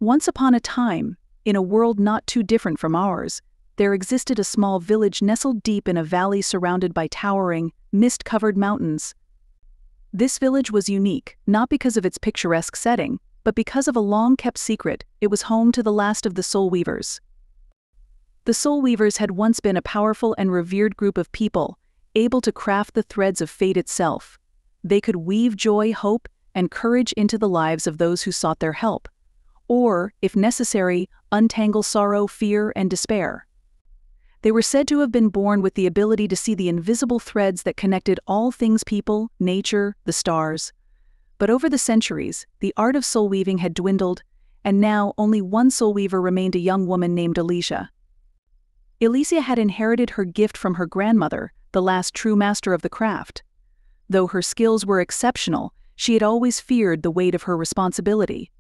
Once upon a time, in a world not too different from ours, there existed a small village nestled deep in a valley surrounded by towering, mist-covered mountains. This village was unique, not because of its picturesque setting, but because of a long-kept secret. It was home to the last of the SoulWeavers. The SoulWeavers had once been a powerful and revered group of people, able to craft the threads of fate itself. They could weave joy, hope, and courage into the lives of those who sought their help, or, if necessary, untangle sorrow, fear, and despair. They were said to have been born with the ability to see the invisible threads that connected all things people, nature, the stars. But over the centuries, the art of soul weaving had dwindled, and now only one soul weaver remained, a young woman named Alicia. Alicia had inherited her gift from her grandmother, the last true master of the craft. Though her skills were exceptional, she had always feared the weight of her responsibility.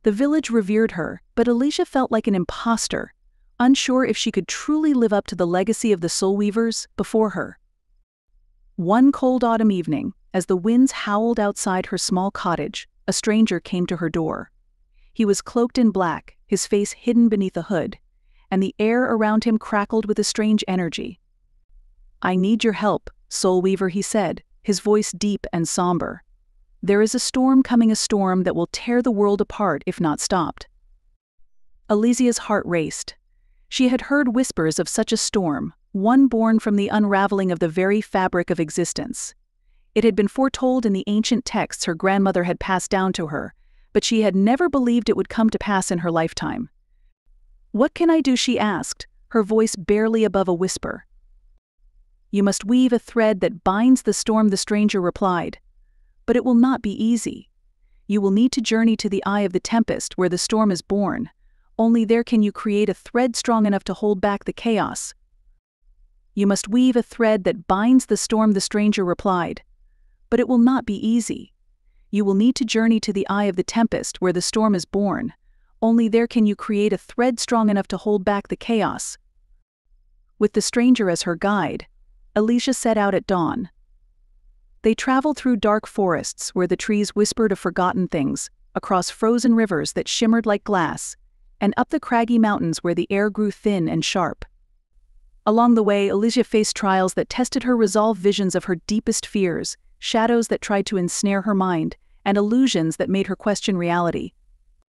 The village revered her, but Alicia felt like an imposter, unsure if she could truly live up to the legacy of the SoulWeavers before her. One cold autumn evening, as the winds howled outside her small cottage, a stranger came to her door. He was cloaked in black, his face hidden beneath a hood, and the air around him crackled with a strange energy. "I need your help, SoulWeaver," he said, his voice deep and somber. "There is a storm coming, a storm that will tear the world apart if not stopped." Alicia's heart raced. She had heard whispers of such a storm, one born from the unraveling of the very fabric of existence. It had been foretold in the ancient texts her grandmother had passed down to her, but she had never believed it would come to pass in her lifetime. "What can I do?" she asked, her voice barely above a whisper. "You must weave a thread that binds the storm," the stranger replied. "But it will not be easy. You will need to journey to the eye of the tempest where the storm is born. Only there can you create a thread strong enough to hold back the chaos." "You must weave a thread that binds the storm," the stranger replied. "But it will not be easy. You will need to journey to the eye of the tempest where the storm is born. Only there can you create a thread strong enough to hold back the chaos." With the stranger as her guide, Alicia set out at dawn. They traveled through dark forests where the trees whispered of forgotten things, across frozen rivers that shimmered like glass, and up the craggy mountains where the air grew thin and sharp. Along the way, Alicia faced trials that tested her resolve, visions of her deepest fears, shadows that tried to ensnare her mind, and illusions that made her question reality.